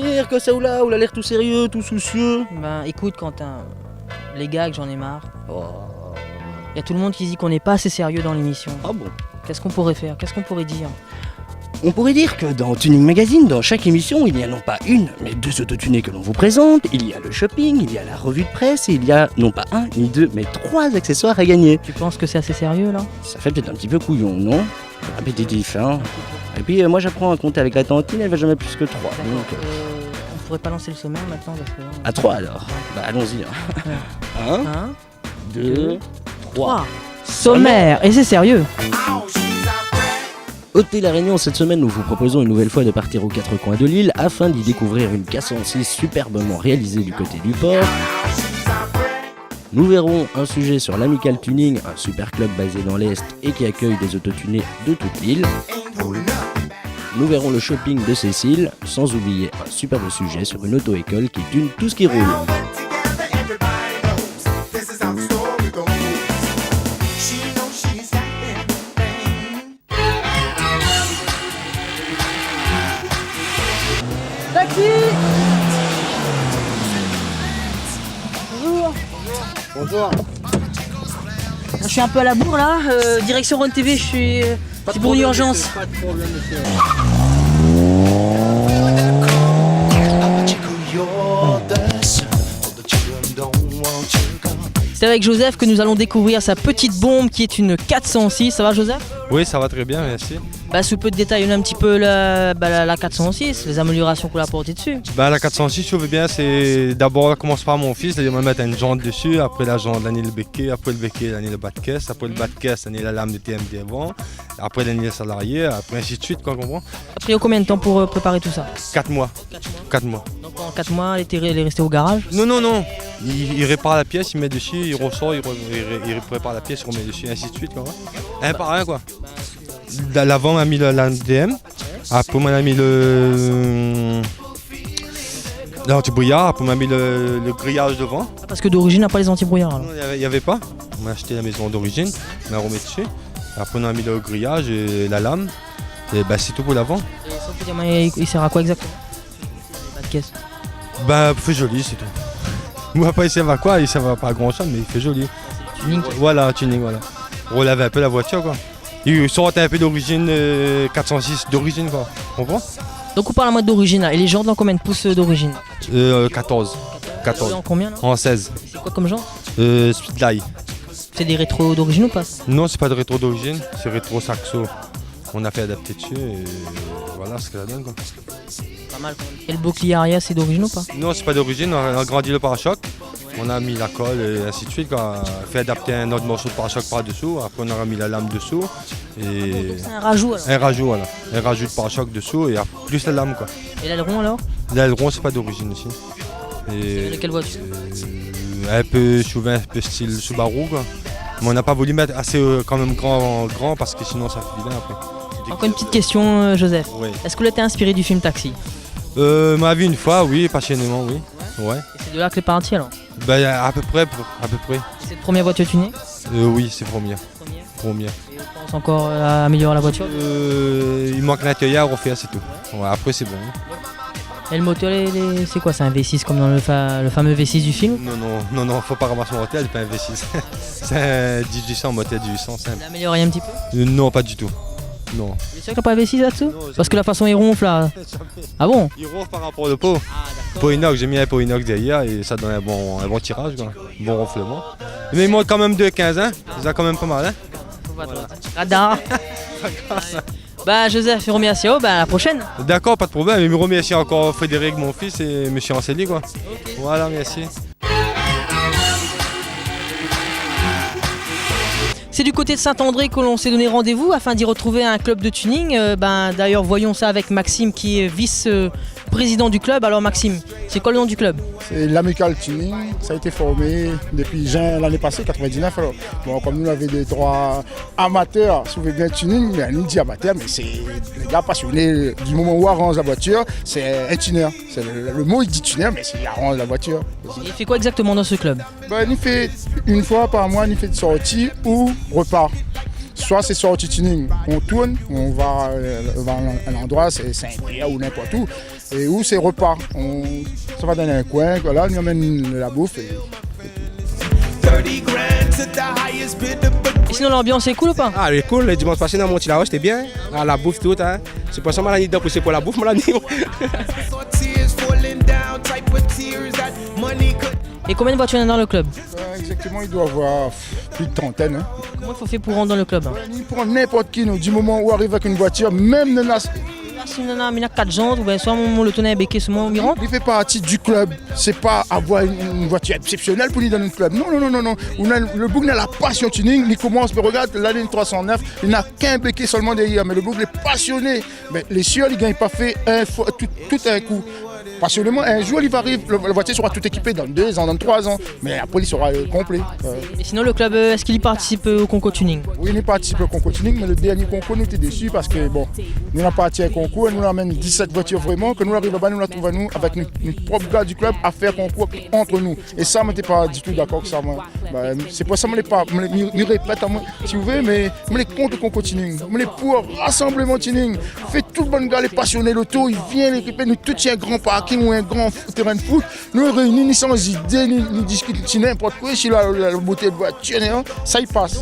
sourire, que ça ou là, ou l'air tout sérieux, tout soucieux. Ben écoute Quentin, les gags j'en ai marre. Oh. Il y a tout le monde qui dit qu'on n'est pas assez sérieux dans l'émission. Ah bon? Qu'est-ce qu'on pourrait faire? Qu'est-ce qu'on pourrait dire? On pourrait dire que dans Tuning Magazine, dans chaque émission, il y a non pas une, mais deux autotunés que l'on vous présente, il y a le shopping, il y a la revue de presse, et il y a non pas un, ni deux, mais trois accessoires à gagner. Tu penses que c'est assez sérieux là? Ça fait peut-être un petit peu couillon, non? Répétitif, hein? Et puis moi j'apprends à compter avec la tantine, elle va jamais plus que 3. Donc, on pourrait pas lancer le sommaire maintenant parce que... à 3 alors. Bah allons-y. Hein. 1, 2, 3. Sommaire. Et c'est sérieux. Hôtel La Réunion, cette semaine nous vous proposons une nouvelle fois de partir aux quatre coins de l'île afin d'y découvrir une 406 superbement réalisée du côté du port. Nous verrons un sujet sur l'Amical Tuning, un super club basé dans l'Est et qui accueille des autotunés de toute l'île. Nous verrons le shopping de Cécile, sans oublier un superbe sujet sur une auto-école qui tune tout ce qui roule. Taxi. Bonjour. Bonjour. Je suis un peu à la bourre là, direction Rhône TV, je suis pour une urgence. Pas de problème, monsieur. C'est avec Joseph que nous allons découvrir sa petite bombe qui est une 406. Ça va Joseph? Oui, ça va très bien, merci. Sous peu de détails, on a un petit peu la 406, les améliorations qu'on a apportées dessus. La 406, si tu veux bien, c'est d'abord, on commence par mon fils, il va mettre une jante dessus, après la jante, l'année le béquet, après le béquet, l'année le bas de caisse, après le bas de caisse, l'année la lame de TMD avant, après l'année salarié, après ainsi de suite, quoi, comprends? Ça a pris combien de temps pour préparer tout ça? 4 mois. 4 mois. Donc en 4 mois, elle est restée au garage? Non. Il répare la pièce, il met dessus, il ressort, il prépare la pièce, il remet dessus, ainsi de suite, quoi. Un par un, quoi. L'avant m'a mis l'ADM, après on a mis l'anti-brouillard, après on m'a mis le grillage devant. Parce que d'origine, on n'a pas les anti-brouillards. Alors. Non, il n'y avait pas. On a acheté la maison d'origine, on a remis dessus. Après on a mis le grillage et la lame. Et c'est tout pour l'avant. Et ça, on peut dire, il sert à quoi exactement? Pas de caisse. Il fait joli, c'est tout. Moi pas il sert à quoi, il sert pas à grand chose, mais il fait joli. Tuning. Voilà, tuning, voilà. Relaver un peu la voiture, quoi. Ils sortent un peu d'origine 406 d'origine, quoi. Tu comprends? Donc on parle à moi d'origine là. Et les jantes dans combien de pouces d'origine? 14. En combien là? En 16. C'est quoi comme genre? Speedlight. C'est des rétros d'origine ou pas? Non, c'est pas de rétro d'origine, c'est rétro saxo. On a fait adapter dessus et voilà ce que ça donne, quoi. Pas mal. Et le bouclier arrière, c'est d'origine ou pas? Non, c'est pas d'origine, on a agrandi le pare-choc. On a mis la colle et ainsi de suite, on a fait adapter un autre morceau de pare-choc par-dessous, après on a remis la lame dessous. Et c'est un rajout alors? Un rajout, voilà. Un rajout de pare-choc dessous et plus la lame, quoi. Et l'aileron alors? L'aileron, c'est pas d'origine aussi. C'est de quelle voiture? Un peu souvent, un peu style Subaru, quoi. Mais on n'a pas voulu mettre assez quand même grand parce que sinon ça fait vilain après. Encore une petite question, Joseph. Oui. Est-ce que vous êtes inspiré du film Taxi? M'a vu une fois, oui, passionnément, oui. Ouais. Et c'est de là que les parti alors? À peu près. C'est votre première voiture tunée? Oui, c'est première. Et on pense encore à améliorer la voiture? Il manque l'intérieur à refaire, c'est tout. Ouais, après c'est bon. Et le moteur, c'est quoi? C'est un V6 comme dans le fameux V6 du film? Non, faut pas ramasser mon moteur, c'est pas un V6. C'est un 1800, moteur 1800. Vous l'améliorez un petit peu? Non, pas du tout. Non. Vous êtes sûr qu'il n'y a pas V6 là-dessous? Parce que la façon il ronfle là. Ah bon? Il ronfle par rapport au pot. Pot inox, j'ai mis un pot inox derrière et ça donne un bon tirage, quoi. Un bon ronflement. Mais il monte quand même 2,15, hein. C'est quand même pas mal, hein. Voilà. Radar. Joseph, je vous remercie. À la prochaine. D'accord, pas de problème. Et je remercie encore Frédéric, mon fils, et monsieur Anceli, quoi. Okay. Voilà, merci. C'est du côté de Saint-André que l'on s'est donné rendez-vous afin d'y retrouver un club de tuning. D'ailleurs, voyons ça avec Maxime qui est vice-président du club. Alors Maxime, c'est quoi le nom du club? C'est l'Amical Tuning, ça a été formé depuis juin l'année passée, 99. Alors. Bon, comme nous avons des droits amateurs, si vous voulez bien tuning, mais on dit amateur, mais c'est les gars passionnés du moment où arrange la voiture, c'est un tuner. Le mot il dit tuner, mais c'est il arrange la voiture. Il fait quoi exactement dans ce club? Il fait une fois par mois, il fait de sortie ou repart. Soit c'est sortie tuning, on tourne, on va à un endroit, c'est Saint-Pierre ou n'importe où. Et où c'est repas. Ça va dans un coin, voilà, on amène la bouffe. Et sinon l'ambiance est cool ou pas? Ah, elle est cool, le dimanche passé, on a monté là-haut, c'était bien. Ah, la bouffe tout, hein. C'est pour ça que je suis pour la bouffe, Et combien de voitures il y en a dans le club? Exactement, il doit avoir plus de trentaine. Hein. Comment il faut faire pour rentrer dans le club? Il prend n'importe qui, nous, du moment où arrive avec une voiture, même Si on a 4 jantes, ou bien soit le tonnet est béqué, soit on rentre. il fait partie du club. C'est pas avoir une voiture exceptionnelle pour lui dans le club. Non. Le bouc n'a la passion tuning. Il commence, mais regarde, l'année 309, il n'a qu'un béquet seulement derrière. Mais le bouc est passionné. Mais les sieurs, ils ne gagnent pas fait tout un coup. Passionnément, un jour, il va arriver, la voiture sera tout équipée dans 2 ans, dans 3 ans. Mais après, il sera complet. Et sinon, le club, est-ce qu'il y participe au concours tuning? Oui, il participe au concours tuning, mais le dernier concours, nous étions déçus parce que, bon, nous avons parti à un concours et nous amène 17 voitures vraiment, que nous arrivons là-bas, nous la trouvons nous, avec notre propre gars du club, à faire concours entre nous. Et ça, je n'étais pas du tout d'accord avec ça. C'est pour ça que je répète, si vous voulez, mais je suis contre le concours tuning. Je suis pour rassemblement tuning. Fait tout le bon gars, les passionnés, l'auto, ils viennent équiper, nous tout un grand parking ou un grand terrain de foot. Nous réunis, sans idée, nous discutons n'importe quoi, si la beauté de voiture, ça y passe.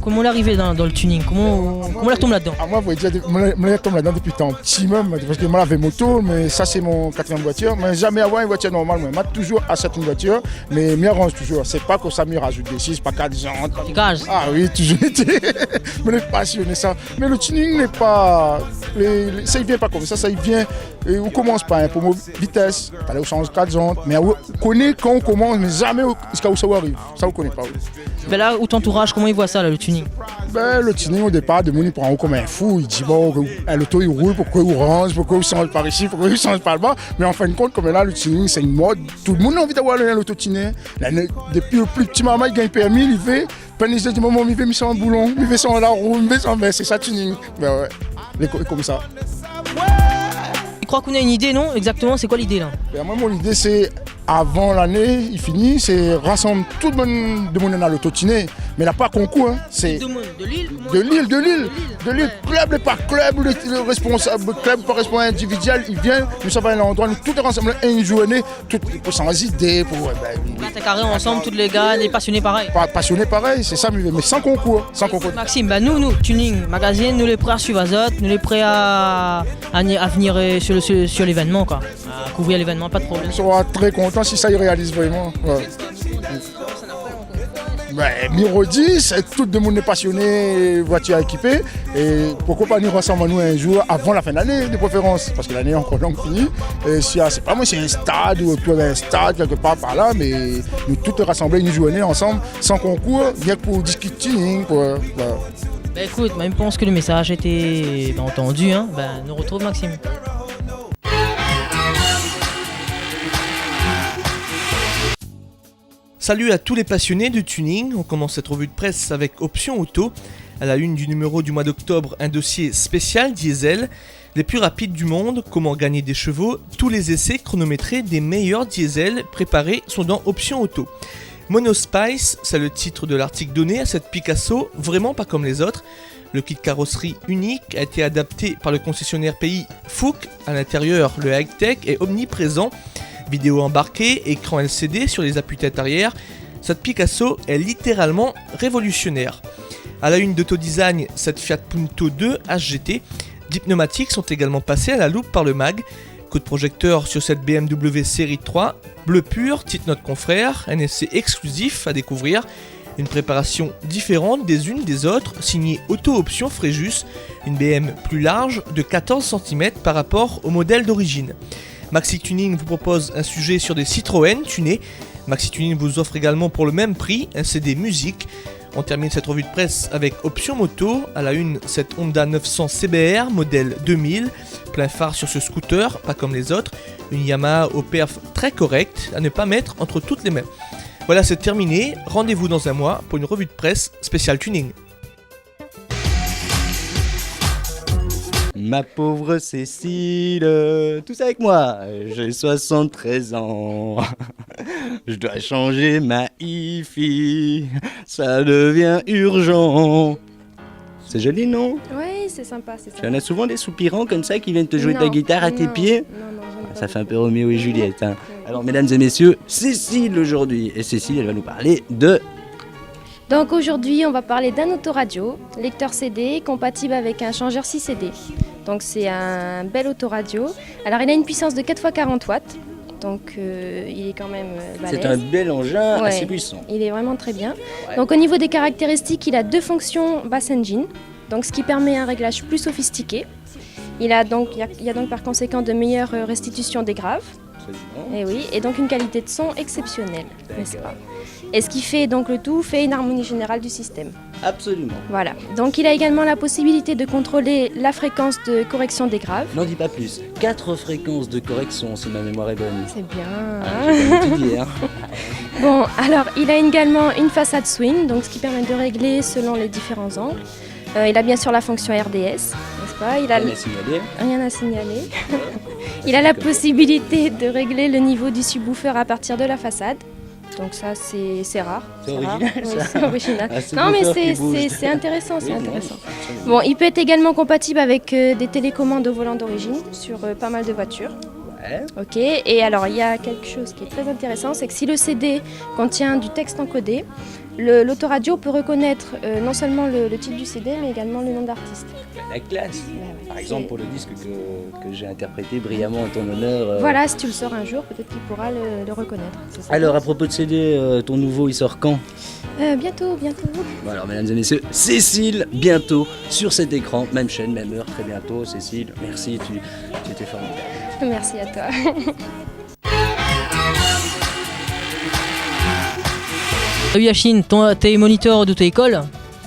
Comment l'arriver dans le tuning? Comment la tombe là-dedans? Moi, vous dire, je tombe là-dedans depuis tant petit même, parce que moi j'avais moto, mais ça c'est mon 4e voiture. Mais jamais avoir une voiture normale, moi toujours acheter une voiture, mais je m'arrange toujours. C'est pas que ça me rajoute des 6, pas 4 jantes. Ah oui, toujours été. Je suis passionné ça. Mais le tuning n'est pas. Ça ne vient pas comme ça il vient. On commence par un promo vitesse, on change 4 jantes, mais on connaît quand on commence, mais jamais jusqu'à où ça arrive. Ça on ne connaît pas. Oui. Ben là, où t'entourage, comment il voit ça, là, le tuning? Le tuning au départ, de monde il prend comme un fou, il dit bon, l'auto il roule, pourquoi il range, pourquoi il change par ici, pourquoi il change par là-bas. Mais en fin de compte, comme là, le tuning c'est une mode, tout le monde a envie d'avoir l'auto tuning. Depuis le plus petit maman, il gagne permis, il fait, pendant du moment il fait un boulon, il fait son la roue, il fait son c'est ça tuning. Ben ouais, comme ça. Tu crois qu'on a une idée, non? Exactement, c'est quoi l'idée là? Ben moi, mon idée c'est avant l'année, il finit, c'est rassembler tout le monde dans l'autotiné. Mais il n'y a pas concours. Hein. C'est de Lille. De Lille. Club par club, le responsable, club par responsable individuel, il vient, nous sommes à un endroit, nous tout est rassemblé une journée, tout sans idée. T'es carré ensemble, tous les gars, les passionnés pareil. Passionnés pareil, c'est ça, mais sans concours. Maxime, nous, Tuning Magazine, nous les prêts à suivre Azot, nous les prêts à venir sur l'événement, quoi. À couvrir l'événement, pas de problème. On sera très content si ça y réalise vraiment. Ouais. Miro 10, tout le monde est passionné, voiture équipée. Et pourquoi pas nous rassembler nous un jour avant la fin de l'année de préférence, parce que l'année est encore longue finie. Et si c'est pas moi, c'est un stade ou un stade quelque part par là, mais nous tous rassembler une journée ensemble, sans concours, bien pour discuter. Écoute, je pense que le message a été entendu. Hein. Nous retrouve Maxime. Salut à tous les passionnés de tuning, on commence cette revue de presse avec Option Auto. À la une du numéro du mois d'octobre, un dossier spécial diesel. Les plus rapides du monde, comment gagner des chevaux, tous les essais chronométrés des meilleurs diesels préparés sont dans Option Auto. Monospice, c'est le titre de l'article donné à cette Picasso, vraiment pas comme les autres. Le kit carrosserie unique a été adapté par le concessionnaire pays Fouque. À l'intérieur, le high-tech est omniprésent. Vidéo embarquée, écran LCD sur les appuis-têtes arrière, cette Picasso est littéralement révolutionnaire. À la une d'Autodesign, cette Fiat Punto 2 HGT, 10 pneumatiques sont également passés à la loupe par le mag. Coup de projecteur sur cette BMW série 3, bleu pur, titre notre confrère, un essai exclusif à découvrir. Une préparation différente des unes des autres, signée Auto-Option Fréjus, une BM plus large de 14 cm par rapport au modèle d'origine. Maxi Tuning vous propose un sujet sur des Citroën tunés. Maxi Tuning vous offre également pour le même prix un CD musique. On termine cette revue de presse avec Option Moto. À la une, cette Honda 900 CBR modèle 2000. Plein phare sur ce scooter, pas comme les autres. Une Yamaha au perf très correct à ne pas mettre entre toutes les mains. Voilà, c'est terminé. Rendez-vous dans un mois pour une revue de presse spéciale tuning. Ma pauvre Cécile, tous avec moi, j'ai 73 ans, je dois changer ma hi-fi, ça devient urgent. C'est joli, non? Oui, c'est sympa, c'est sympa. Tu en as souvent des soupirants comme ça qui viennent te jouer ta guitare à tes pieds? Non, Ça fait un peu Roméo et Juliette. Hein. Alors, mesdames et messieurs, Cécile aujourd'hui. Et Cécile, elle va nous parler de... Donc aujourd'hui, on va parler d'un autoradio, lecteur CD, compatible avec un changeur 6 CD. Donc c'est un bel autoradio. Alors il a une puissance de 4x40 watts, donc il est quand même balèze. C'est un bel engin Ouais. assez puissant. Il est vraiment très bien. Ouais. Donc au niveau des caractéristiques, il a 2 fonctions bass engine, donc ce qui permet un réglage plus sophistiqué. Il y a donc par conséquent de meilleures restitutions des graves. Absolument. Et oui, et donc une qualité de son exceptionnelle, n'est-ce pas? Et ce qui fait donc le tout fait une harmonie générale du système. Absolument. Voilà. Donc il a également la possibilité de contrôler la fréquence de correction des graves. N'en dis pas plus. 4 fréquences de correction, si ma mémoire est bonne. C'est bien. Ah, j'ai pas étudié, hein. Bon, alors il a également une façade swing, donc ce qui permet de régler selon les différents angles. Il a bien sûr la fonction RDS, n'est-ce pas? Il a On a signalé. rien à signaler. Il a la possibilité de régler le niveau du subwoofer à partir de la façade. Donc ça c'est rare. C'est rare. original, Oui, ça. c'est original. Un Non mais subwoofer qui bouge. c'est intéressant, c'est Oui, non, intéressant. absolument. Bon, il peut être également compatible avec des télécommandes au volant d'origine sur pas mal de voitures. Ouais. Ok, et alors il y a quelque chose qui est très intéressant, c'est que si le CD contient du texte encodé, l'autoradio peut reconnaître non seulement le titre du CD, mais également le nom d'artiste. La classe. Ouais, Par c'est- exemple, pour le disque que j'ai interprété brillamment en ton honneur. Voilà, si tu le sors un jour, peut-être qu'il pourra le reconnaître. C'est ça. Alors, à propos de CD, ton nouveau, il sort quand? Bientôt. Bon, alors, mesdames et messieurs, Cécile, bientôt sur cet écran, même chaîne, même heure, très bientôt. Cécile, merci, tu étais formidable. Merci à toi. Salut Yachine, t'es moniteur d'auto-école,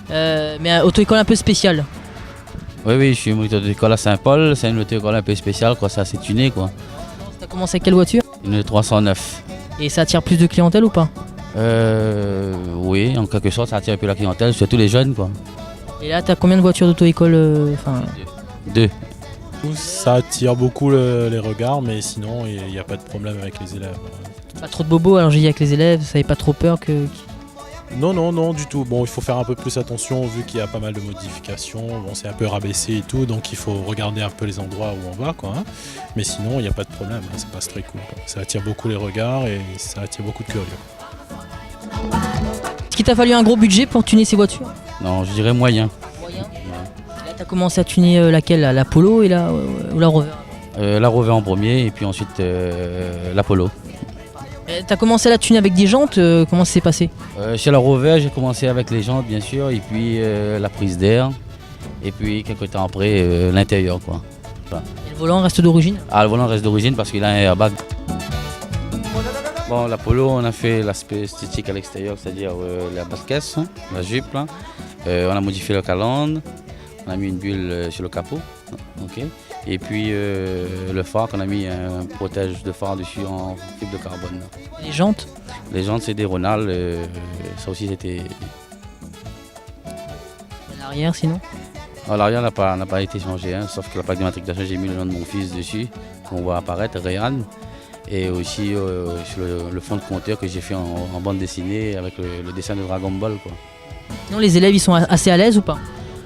mais auto-école un peu spéciale. Oui, je suis moniteur d'école à Saint-Paul. C'est une auto-école un peu spéciale, quoi. C'est assez tuné, quoi. T'as commencé avec quelle voiture? Une 309. Et ça attire plus de clientèle ou pas? Oui, en quelque sorte, ça attire un peu la clientèle, surtout les jeunes, quoi. Et là, t'as combien de voitures d'auto-école enfin, 2. Ça attire beaucoup les regards, mais sinon, il n'y a pas de problème avec les élèves. pas trop de bobos, alors j'ai dit avec les élèves, ça n'avait pas trop peur que... Non, du tout. Bon, il faut faire un peu plus attention vu qu'il y a pas mal de modifications. Bon, c'est un peu rabaissé et tout, donc il faut regarder un peu les endroits où on va, quoi. Hein. Mais sinon, il n'y a pas de problème, hein, ça passe très cool, quoi. Ça attire beaucoup les regards et ça attire beaucoup de curieux. Est-ce qu'il t'a fallu un gros budget pour tuner ces voitures? Non, je dirais moyen. Moyen. Là, t'as commencé à tuner laquelle là, la Polo et ou la Rover? La Rover en premier et puis ensuite l'Apollo. T'as commencé à la tuner avec des jantes, comment ça s'est passé? Chez la Rover, j'ai commencé avec les jantes, bien sûr, et puis la prise d'air. Et puis, quelques temps après, l'intérieur, quoi. Voilà. Et le volant reste d'origine? Ah, le volant reste d'origine parce qu'il a un airbag. Bon, l'Apollo, on a fait l'aspect esthétique à l'extérieur, c'est-à-dire la basse caisse, hein, la jupe, là. On a modifié le calandre, on a mis une bulle sur le capot, ok. Et puis le phare, qu'on a mis un protège de phare dessus en fibre de carbone. Là. Et les jantes? Les jantes, c'est des Ronald, ça aussi c'était... L'arrière sinon? Alors, l'arrière n'a pas été changé, hein, sauf que la plaque de matriculation, j'ai mis le nom de mon fils dessus, qu'on voit apparaître, Réan. Et aussi sur le fond de compteur que j'ai fait en bande dessinée avec le dessin de Dragon Ball, quoi. Sinon les élèves ils sont assez à l'aise ou pas?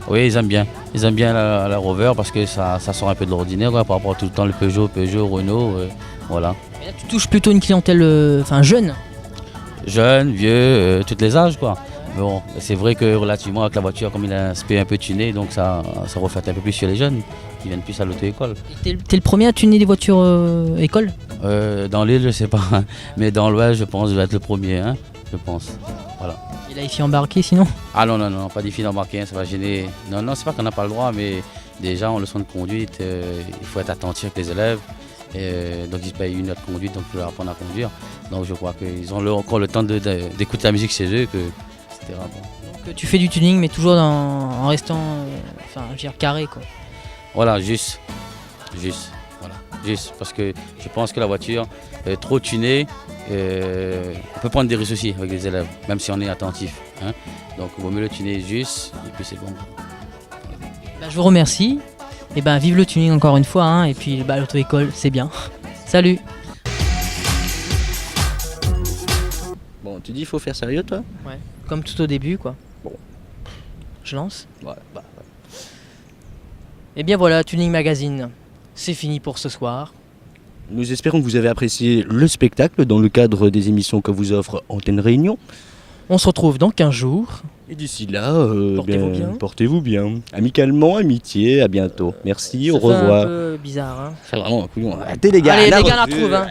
Oui, ils aiment bien. Ils aiment bien la Rover parce que ça sort un peu de l'ordinaire, quoi, par rapport à tout le temps le Peugeot, Renault, voilà. Et là tu touches plutôt une clientèle jeune. Jeunes, vieux, tous les âges, quoi. Mais bon, c'est vrai que relativement avec la voiture, comme il a un aspect un peu tuné, donc ça reflète un peu plus sur les jeunes qui viennent plus à l'auto-école. Et t'es le premier à tuner des voitures école? Dans l'île, je sais pas, mais dans l'ouest, je pense que je vais être le premier, hein, je pense. Voilà. Et là il fait embarquer sinon? Ah non, pas des filles d'embarquer, hein, ça va gêner. Non, c'est pas qu'on n'a pas le droit, mais déjà en leçon de conduite, il faut être attentif avec les élèves. Donc ils payent une heure de conduite, donc il faut leur apprendre à conduire. Donc je crois qu'ils ont encore le temps d'écouter la musique chez eux, etc. Bon. Donc tu fais du tuning mais toujours en restant je veux dire carré quoi. Voilà, juste, voilà, juste, parce que je pense que la voiture, trop tunée, on peut prendre des risques aussi avec les élèves, même si on est attentif. Hein. Donc il vaut mieux le tuner juste, et puis c'est bon. Bah, je vous remercie. Et ben vive le tuning encore une fois, hein, et puis l'auto-école, c'est bien. Salut. Bon, tu dis il faut faire sérieux, toi? Ouais, comme tout au début, quoi. Bon. Je lance. Ouais. Et bien voilà, Tuning Magazine, c'est fini pour ce soir. Nous espérons que vous avez apprécié le spectacle dans le cadre des émissions que vous offre Antenne Réunion. On se retrouve dans 15 jours. Et d'ici là, Portez-vous bien. Portez-vous bien. Amicalement, amitié, à bientôt. Merci, au Ça fait revoir. un peu bizarre. Hein. C'est vraiment un couillon. Arrêtez les gars. Allez, la les gars, la revue. retrouve. Hein.